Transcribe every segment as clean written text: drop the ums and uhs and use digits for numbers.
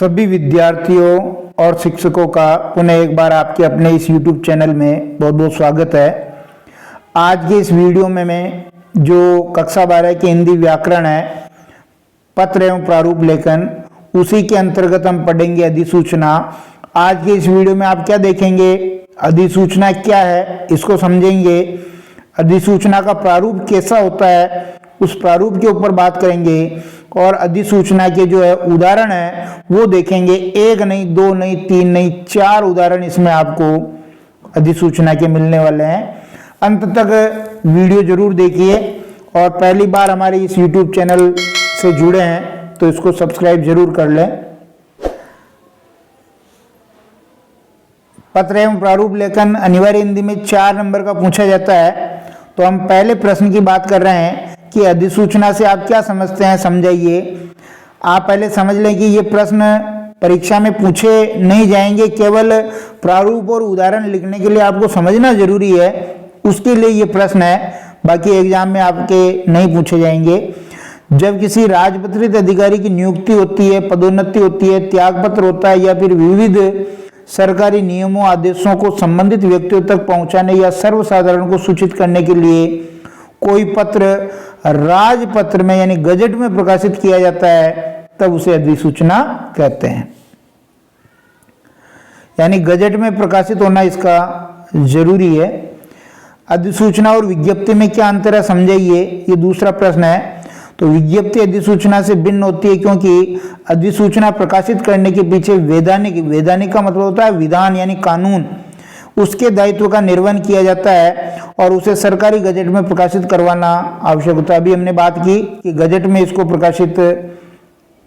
सभी विद्यार्थियों और शिक्षकों का पुनः एक बार आपके अपने इस YouTube चैनल में बहुत बहुत स्वागत है। आज के इस वीडियो में मैं जो कक्षा 12 के हिंदी व्याकरण है, पत्र एवं प्रारूप लेखन, उसी के अंतर्गत हम पढ़ेंगे अधिसूचना। आज के इस वीडियो में आप क्या देखेंगे, अधिसूचना क्या है इसको समझेंगे, अधिसूचना का प्रारूप कैसा होता है उस प्रारूप के ऊपर बात करेंगे और अधिसूचना के जो है उदाहरण है वो देखेंगे। एक नहीं, दो नहीं, तीन नहीं, 4 उदाहरण इसमें आपको अधिसूचना के मिलने वाले हैं। अंत तक वीडियो जरूर देखिए और पहली बार हमारे इस YouTube चैनल से जुड़े हैं तो इसको सब्सक्राइब जरूर कर लें। पत्र एवं प्रारूप लेखन अनिवार्य हिंदी में 4 नंबर का पूछा जाता है। तो हम पहले प्रश्न की बात कर रहे हैं कि अधिसूचना से आप क्या समझते हैं, समझाइए। आप पहले समझ लें कि ये प्रश्न परीक्षा में पूछे नहीं जाएंगे, केवल प्रारूप और उदाहरण लिखने के लिए आपको समझना जरूरी है, उसके लिए ये प्रश्न है। बाकी एग्जाम में आपके नहीं पूछे जाएंगे। जब किसी राजपत्रित अधिकारी की नियुक्ति होती है, पदोन्नति होती है, त्यागपत्र होता है या फिर विविध सरकारी नियमों आदेशों को संबंधित व्यक्तियों तक पहुंचाने या सर्वसाधारण को सूचित करने के लिए कोई पत्र राजपत्र में यानी गजट में प्रकाशित किया जाता है, तब उसे अधिसूचना कहते हैं। यानी गजट में प्रकाशित होना इसका जरूरी है। अधिसूचना और विज्ञप्ति में क्या अंतर है, समझाइए, ये दूसरा प्रश्न है। तो विज्ञप्ति अधिसूचना से भिन्न होती है क्योंकि अधिसूचना प्रकाशित करने के पीछे वैधानिक का मतलब होता है विधान यानी कानून, उसके दायित्व का निर्वहन किया जाता है और उसे सरकारी गजट में प्रकाशित करवाना आवश्यक होता है। अभी हमने बात की कि गजट में इसको प्रकाशित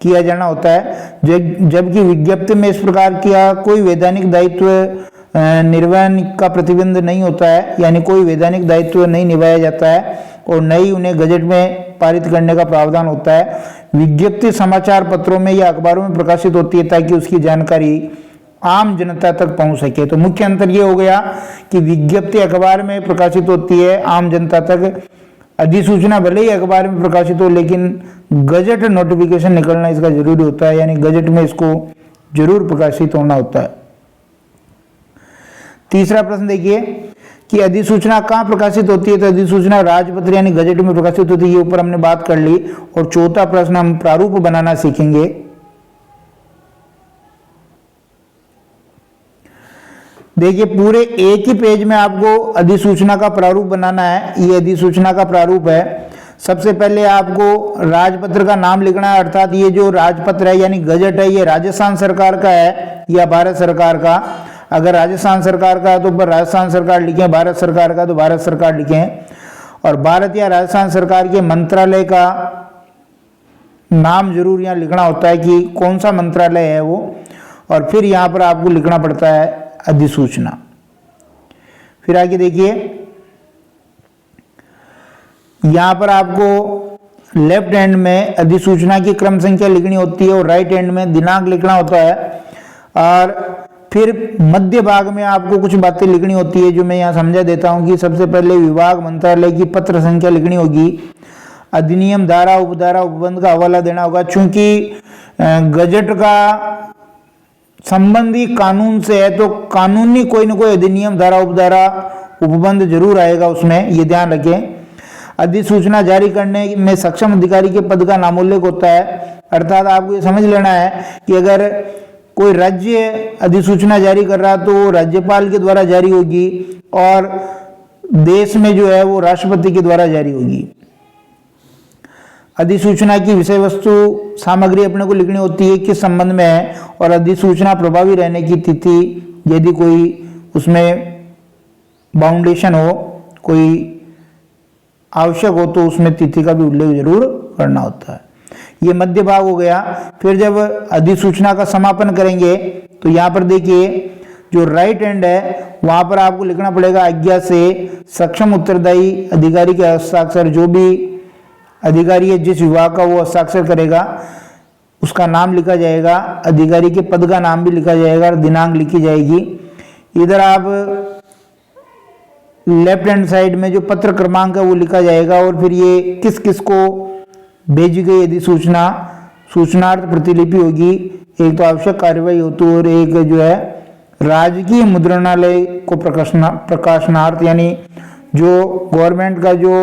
किया जाना होता है, जबकि विज्ञप्ति में इस प्रकार का कोई वैधानिक दायित्व निर्वहन का प्रतिबंध नहीं होता है, यानी कोई वैधानिक दायित्व नहीं निभाया जाता है और न ही उन्हें गजट में पारित करने का प्रावधान होता है। विज्ञप्ति समाचार पत्रों में या अखबारों में प्रकाशित होती है ताकि उसकी जानकारी आम जनता तक पहुंच सके। तो मुख्य अंतर ये हो गया कि विज्ञप्ति अखबार में प्रकाशित होती है आम जनता तक, अधिसूचना भले ही अखबार में प्रकाशित हो लेकिन गजट नोटिफिकेशन निकलना इसका जरूरी होता है, यानी गजट में इसको जरूर प्रकाशित होना होता है। तीसरा प्रश्न देखिए कि अधिसूचना कहाँ प्रकाशित होती है, तो अधिसूचना राजपत्र यानी गजट में प्रकाशित होती है, ये ऊपर हमने बात कर ली। और चौथा प्रश्न हम प्रारूप बनाना सीखेंगे। देखिए पूरे एक ही पेज में आपको अधिसूचना का प्रारूप बनाना है। ये अधिसूचना का प्रारूप है। सबसे पहले आपको राजपत्र का नाम लिखना है, अर्थात ये जो राजपत्र है यानी गजट है ये राजस्थान सरकार का है या भारत सरकार का। अगर राजस्थान सरकार का है तो ऊपर राजस्थान सरकार लिखें, भारत सरकार का तो भारत सरकार लिखें। और भारत या राजस्थान सरकार के मंत्रालय का नाम जरूर यहाँ लिखना होता है कि कौन सा मंत्रालय है वो। और फिर यहाँ पर आपको लिखना पड़ता है अधिसूचना। फिर आगे देखिए, यहां पर आपको लेफ्ट हैंड में अधिसूचना की क्रम संख्या लिखनी होती है और राइट हैंड में दिनांक लिखना होता है। और फिर मध्य भाग में आपको कुछ बातें लिखनी होती है जो मैं यहां समझा देता हूं कि सबसे पहले विभाग मंत्रालय की पत्र संख्या लिखनी होगी, अधिनियम, धारा, उपधारा, उपबंध का हवाला देना होगा। चूंकि गजट का संबंधी कानून से है तो कानूनी कोई ना कोई अधिनियम, धारा, उपधारा, उपबंध जरूर आएगा उसमें, ये ध्यान रखें। अधिसूचना जारी करने में सक्षम अधिकारी के पद का नामोल्लेख होता है, अर्थात आपको ये समझ लेना है कि अगर कोई राज्य अधिसूचना जारी कर रहा तो राज्यपाल के द्वारा जारी होगी और देश में जो है वो राष्ट्रपति के द्वारा जारी होगी। अधिसूचना की विषय वस्तु सामग्री अपने को लिखनी होती है किस संबंध में है और अधिसूचना प्रभावी रहने की तिथि, यदि कोई उसमें बाउंडेशन हो, कोई आवश्यक हो तो उसमें तिथि का भी उल्लेख जरूर करना होता है। ये मध्य भाग हो गया। फिर जब अधिसूचना का समापन करेंगे तो यहाँ पर देखिए जो राइट हैंड है वहां पर आपको लिखना पड़ेगा आज्ञा से सक्षम उत्तरदायी अधिकारी के हस्ताक्षर, जो भी अधिकारी है जिस विभाग का वो हस्ताक्षर करेगा उसका नाम लिखा जाएगा, अधिकारी के पद का नाम भी लिखा जाएगा और दिनांक लिखी जाएगी। इधर आप लेफ्ट हैंड साइड में जो पत्र क्रमांक है वो लिखा जाएगा और फिर ये किस किस को भेजी गई अधिसूचना सूचनार्थ प्रतिलिपि होगी, एक तो आवश्यक कार्यवाही होती है और एक जो है राजकीय मुद्रणालय को प्रकाशनार्थ, यानी जो गवर्नमेंट का जो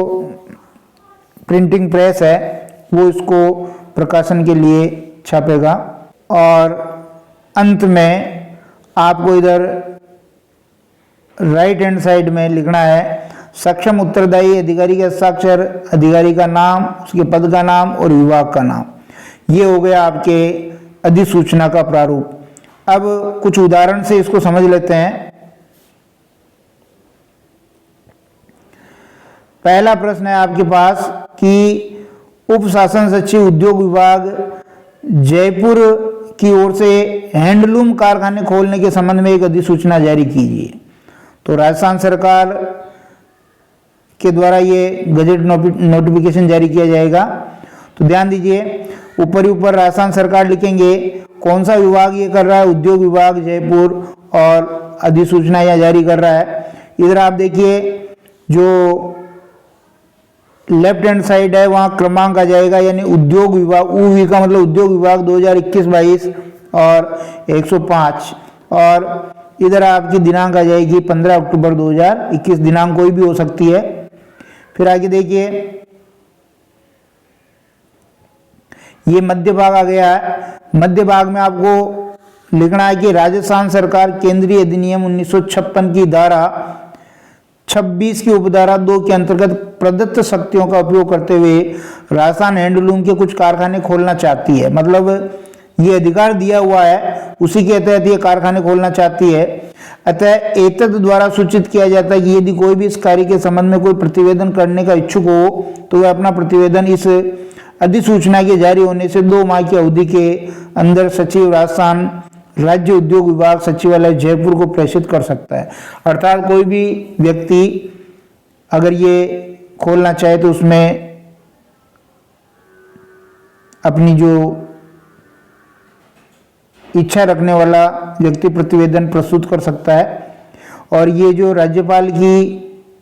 प्रिंटिंग प्रेस है वो इसको प्रकाशन के लिए छापेगा। और अंत में आपको इधर राइट हैंड साइड में लिखना है सक्षम उत्तरदायी अधिकारी का हस्ताक्षर, अधिकारी का नाम, उसके पद का नाम और विभाग का नाम। ये हो गया आपके अधिसूचना का प्रारूप। अब कुछ उदाहरण से इसको समझ लेते हैं। पहला प्रश्न है आपके पास कि उप शासन सचिव उद्योग विभाग जयपुर की ओर से हैंडलूम कारखाने खोलने के संबंध में एक अधिसूचना जारी कीजिए। तो राजस्थान सरकार के द्वारा ये गजट नोटिफिकेशन जारी किया जाएगा। तो ध्यान दीजिए, ऊपर ही ऊपर राजस्थान सरकार लिखेंगे, कौन सा विभाग ये कर रहा है, उद्योग विभाग जयपुर, और अधिसूचना यह जारी कर रहा है। इधर आप देखिए जो लेफ्ट हैंड साइड है वहां क्रमांक आ जाएगा, यानी उद्योग विभाग, UV का मतलब उद्योग विभाग 2021-22 और 105, और इधर आपकी दिनांक आ जाएगी 15 अक्टूबर 2021, दिनांक कोई भी हो सकती है। फिर आगे देखिए ये मध्य भाग आ गया है। मध्य भाग में आपको लिखना है कि राजस्थान सरकार केंद्रीय अधिनियम 1956 की धारा 26 की उपधारा 2 के अंतर्गत प्रदत्त शक्तियों का उपयोग करते हुए राजस्थान हैंडलूम के कुछ कारखाने खोलना चाहती है। मतलब ये अधिकार दिया हुआ है, उसी के तहत ये कारखाने खोलना चाहती है। अतः एतद द्वारा सूचित किया जाता है कि यदि कोई भी इस कार्य के संबंध में कोई प्रतिवेदन करने का इच्छुक हो तो वह अपना प्रतिवेदन इस अधिसूचना के जारी होने से 2 माह की अवधि के अंदर सचिव राजस्थान राज्य उद्योग विभाग सचिवालय जयपुर को प्रेषित कर सकता है। अर्थात कोई भी व्यक्ति अगर ये खोलना चाहे तो उसमें अपनी जो इच्छा रखने वाला व्यक्ति प्रतिवेदन प्रस्तुत कर सकता है, और ये जो राज्यपाल की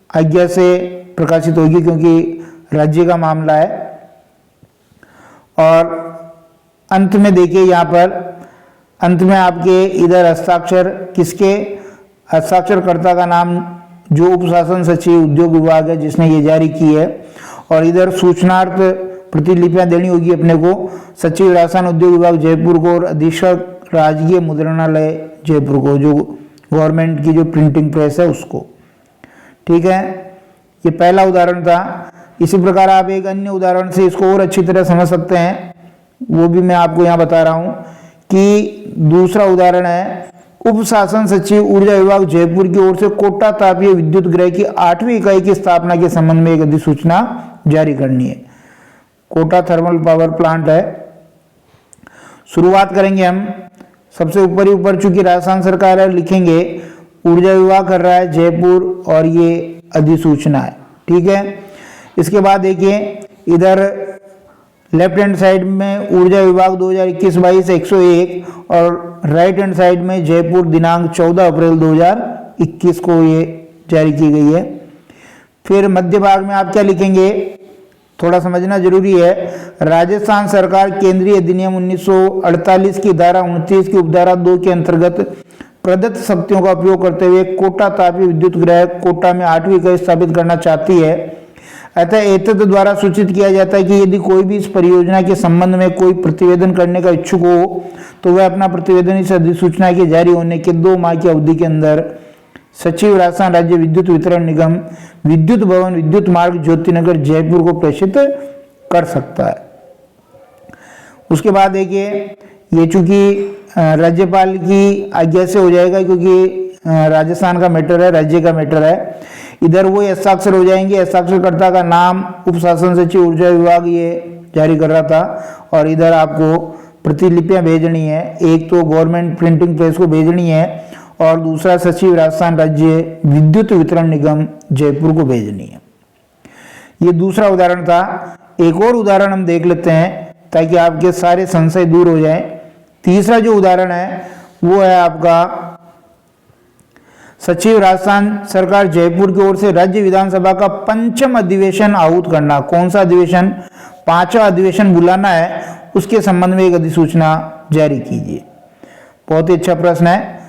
आज्ञा से प्रकाशित होगी क्योंकि राज्य का मामला है। और अंत में देखिए यहाँ पर अंत में आपके इधर हस्ताक्षर, किसके, हस्ताक्षरकर्ता का नाम जो उप शासन सचिव उद्योग विभाग है जिसने ये जारी की है, और इधर सूचनार्थ प्रतिलिपियां देनी होगी अपने को सचिव राजस्थान उद्योग विभाग जयपुर को और अधीक्षक राजकीय मुद्रणालय जयपुर को, जो गवर्नमेंट की जो प्रिंटिंग प्रेस है उसको। ठीक है, ये पहला उदाहरण था। इसी प्रकार आप एक अन्य उदाहरण से इसको और अच्छी तरह समझ सकते हैं, वो भी मैं आपको यहाँ बता रहा हूँ कि दूसरा उदाहरण है उप शासन सचिव ऊर्जा विभाग जयपुर की ओर से कोटा तापीय विद्युत गृह की 8वीं इकाई की स्थापना के संबंध में एक अधिसूचना जारी करनी है। कोटा थर्मल पावर प्लांट है। शुरुआत करेंगे हम सबसे ऊपर ही ऊपर, चूंकि राजस्थान सरकार है, लिखेंगे ऊर्जा विभाग कर रहा है जयपुर और ये अधिसूचना है। ठीक है, इसके बाद देखिए इधर लेफ्ट हैंड साइड में ऊर्जा विभाग 2021-22 101 और राइट हैंड साइड में जयपुर दिनांक 14 अप्रैल 2021 को ये जारी की गई है। फिर मध्य भाग में आप क्या लिखेंगे, थोड़ा समझना जरूरी है। राजस्थान सरकार केंद्रीय अधिनियम 1948 की धारा 29 की उपधारा 2 के अंतर्गत प्रदत्त शक्तियों का उपयोग करते हुए कोटा तापीय विद्युत गृह कोटा में 8वीं इकाई स्थापित करना चाहती है। अतः एतद द्वारा सूचित किया जाता है कि यदि कोई भी इस परियोजना के संबंध में कोई प्रतिवेदन करने का इच्छुक हो तो वह अपना प्रतिवेदन इस अधिसूचना के जारी होने के 2 माह की अवधि के अंदर सचिव राजस्थान राज्य विद्युत वितरण निगम विद्युत भवन विद्युत मार्ग ज्योतिनगर जयपुर को प्रेषित कर सकता है। उसके बाद देखिए ये चूंकि राज्यपाल की आज्ञा से हो जाएगा क्योंकि राजस्थान का मैटर है, राज्य का मैटर है। इधर वो हस्ताक्षर हो जाएंगे, हस्ताक्षरकर्ता का नाम उप शासन सचिव ऊर्जा विभाग ये जारी कर रहा था, और इधर आपको प्रतिलिपियां भेजनी है। एक तो गवर्नमेंट प्रिंटिंग प्रेस को भेजनी है और दूसरा सचिव राजस्थान राज्य विद्युत वितरण निगम जयपुर को भेजनी है। ये दूसरा उदाहरण था। एक और उदाहरण हम देख लेते हैं ताकि आपके सारे संशय दूर हो जाए। तीसरा जो उदाहरण है वो है आपका सचिव राजस्थान सरकार जयपुर की ओर से राज्य विधानसभा का 5वां अधिवेशन आहूत करना। कौन सा अधिवेशन? 5वां अधिवेशन बुलाना है उसके संबंध में एक अधिसूचना जारी कीजिए। बहुत ही अच्छा प्रश्न है।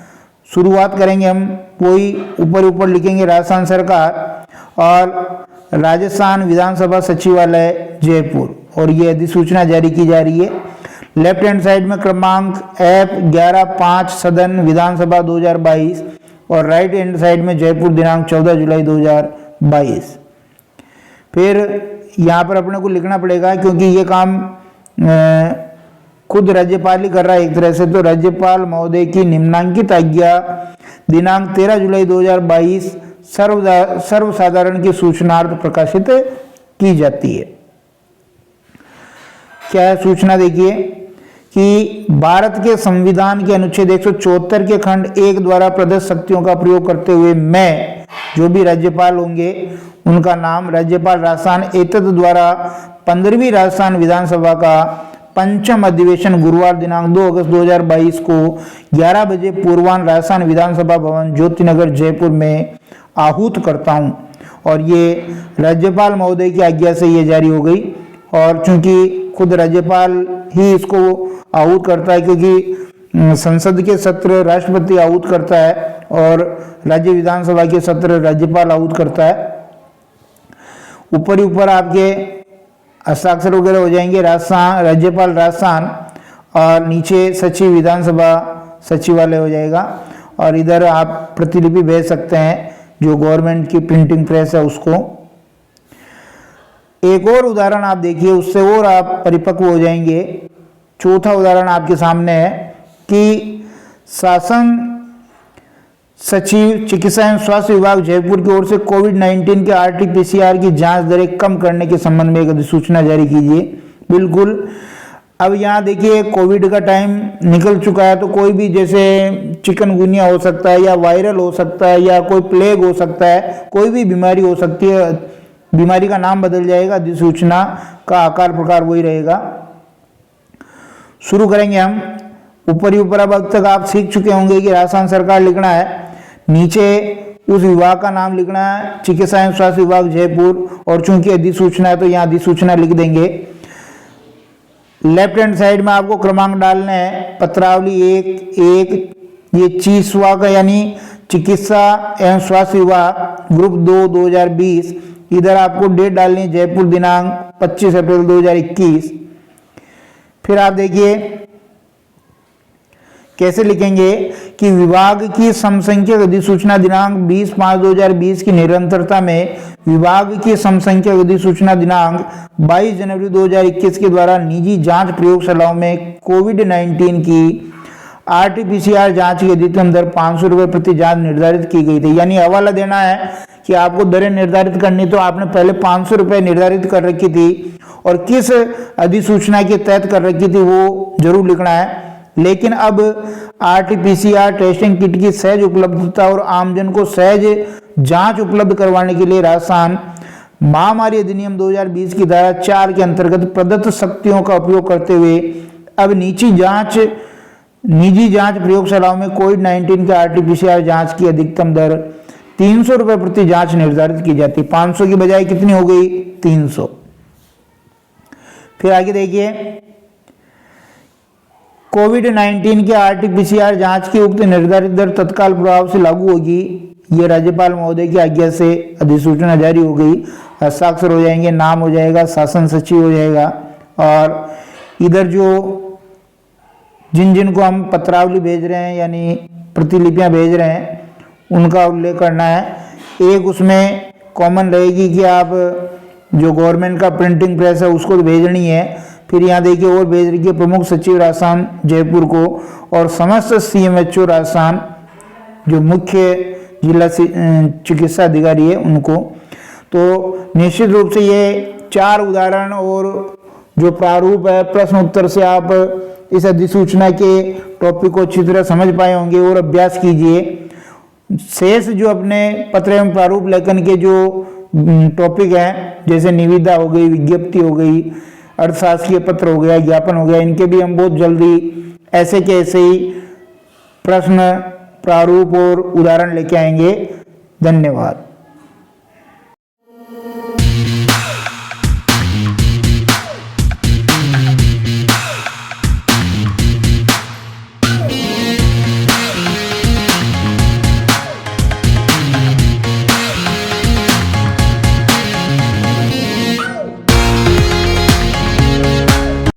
शुरुआत करेंगे हम, वही ऊपर ऊपर लिखेंगे राजस्थान सरकार और राजस्थान विधानसभा सचिवालय जयपुर, और ये अधिसूचना जारी की जा रही है। लेफ्ट हैंड साइड में क्रमांक F11/5 सदन विधानसभा 2022 और राइट हैंड साइड में जयपुर दिनांक 14 जुलाई 2022। फिर यहाँ पर अपने को लिखना पड़ेगा क्योंकि ये काम खुद राज्यपाल ही कर रहा है एक तरह से, तो राज्यपाल महोदय की निम्नांकित आज्ञा दिनांक 13 जुलाई 2022 सर्वसाधारण की सूचनार्थ प्रकाशित की जाती है। क्या है सूचना? देखिए कि भारत के संविधान के अनुच्छेद 174 के खंड 1 द्वारा प्रदत्त शक्तियों का प्रयोग करते हुए मैं जो भी राज्यपाल होंगे उनका नाम राज्यपाल राजस्थान एतद द्वारा 15वीं राजस्थान विधानसभा का पंचम अधिवेशन गुरुवार दिनांक 2 अगस्त 2022 को 11 बजे पूर्वाह्न राजस्थान विधानसभा भवन ज्योतिनगर जयपुर में आहूत करता हूं। और ये राज्यपाल महोदय की आज्ञा से ये जारी हो गई, और चूंकि खुद राज्यपाल ही इसको आहूत करता है क्योंकि संसद के सत्र राष्ट्रपति आहूत करता है और राज्य विधानसभा के सत्र राज्यपाल आहूत करता है। ऊपर ही ऊपर आपके हस्ताक्षर वगैरह हो जाएंगे राजस्थान राज्यपाल राजस्थान, और नीचे सचिव विधानसभा सचिवालय हो जाएगा, और इधर आप प्रतिलिपि भेज सकते हैं जो गवर्नमेंट की प्रिंटिंग प्रेस है उसको। एक और उदाहरण आप देखिए, उससे और आप परिपक्व हो जाएंगे। चौथा उदाहरण आपके सामने है कि शासन सचिव चिकित्सा एवं स्वास्थ्य विभाग जयपुर की ओर से कोविड-19 के RT-PCR की जांच दरें कम करने के संबंध में एक अधिसूचना जारी कीजिए। बिल्कुल, अब यहाँ देखिए कोविड का टाइम निकल चुका है, तो कोई भी जैसे चिकनगुनिया हो सकता है या वायरल हो सकता है या कोई प्लेग हो सकता है, कोई भी बीमारी हो सकती है, बीमारी का नाम बदल जाएगा, अधिसूचना का आकार प्रकार वही रहेगा। शुरू करेंगे हम। ऊपर ही ऊपर अब तक आप सीख चुके होंगे कि राजस्थान सरकार लिखना है, नीचे उस विभाग का नाम लिखना है चिकित्सा एवं स्वास्थ्य विभाग जयपुर, और चूंकि अधिसूचना है तो यहाँ अधिसूचना लिख देंगे। लेफ्ट हैंड साइड में आपको क्रमांक डालने हैं, पत्रावली 1 ये चीसवा का यानी चिकित्सा एवं स्वास्थ्य विभाग ग्रुप 2 2020। इधर आपको डेट डालनी है जयपुर दिनांक 25 अप्रैल 2021। फिर आप देखिए कैसे लिखेंगे कि विभाग की समसंख्यक अधिसूचना दिनांक 20/5/2020 की निरंतरता में विभाग की समसंख्यक अधिसूचना दिनांक 22 जनवरी 2021 के द्वारा निजी जांच प्रयोगशालाओं में कोविड-19 की RT-PCR जांच की अधिकतम दर 500 रुपये प्रति जांच निर्धारित की गई थी। यानी हवाला देना है कि आपको दरें निर्धारित करनी, तो आपने पहले 500 रुपये निर्धारित कर रखी थी और किस अधिसूचना के तहत कर रखी थी वो जरूर लिखना है। लेकिन अब RT-PCR टेस्टिंग किट की सहज उपलब्धता और आमजन को सहज जांच उपलब्ध करवाने के लिए राजस्थान महामारी अधिनियम 2020 की धारा 4 के अंतर्गत प्रदत्त शक्तियों का उपयोग करते हुए अब निजी जांच प्रयोगशालाओं में कोविड-19 के RT-PCR जांच की अधिकतम दर 300 रुपये प्रति जांच निर्धारित की जाती है। 500 की बजाय कितनी हो गई? 300। फिर आगे देखिए, कोविड-19 के RT-PCR जांच की उक्त निर्धारित दर तत्काल प्रभाव से लागू होगी। ये राज्यपाल महोदय की आज्ञा से अधिसूचना जारी हो गई। हस्ताक्षर हो जाएंगे, नाम हो जाएगा, शासन सचिव हो जाएगा, और इधर जो जिन को हम पत्रावली भेज रहे हैं यानी प्रतिलिपियां भेज रहे हैं उनका उल्लेख करना है। एक उसमें कॉमन रहेगी कि आप जो गवर्नमेंट का प्रिंटिंग प्रेस है उसको तो भेजनी है। फिर यहाँ देखिए और भेज रही है प्रमुख सचिव राजस्थान जयपुर को और समस्त CMHO राजस्थान जो मुख्य जिला चिकित्सा अधिकारी है उनको। तो निश्चित रूप से ये 4 उदाहरण और जो प्रारूप है प्रश्न उत्तर से आप इस अधिसूचना के टॉपिक को अच्छी तरह समझ पाए होंगे और अभ्यास कीजिए। शेष जो अपने पत्र एवं प्रारूप लेखन के जो टॉपिक हैं जैसे निविदा हो गई, विज्ञप्ति हो गई, अर्थशास्त्रीय पत्र हो गया, ज्ञापन हो गया, इनके भी हम बहुत जल्दी ऐसे के ऐसे ही प्रश्न प्रारूप और उदाहरण लेके आएंगे। धन्यवाद।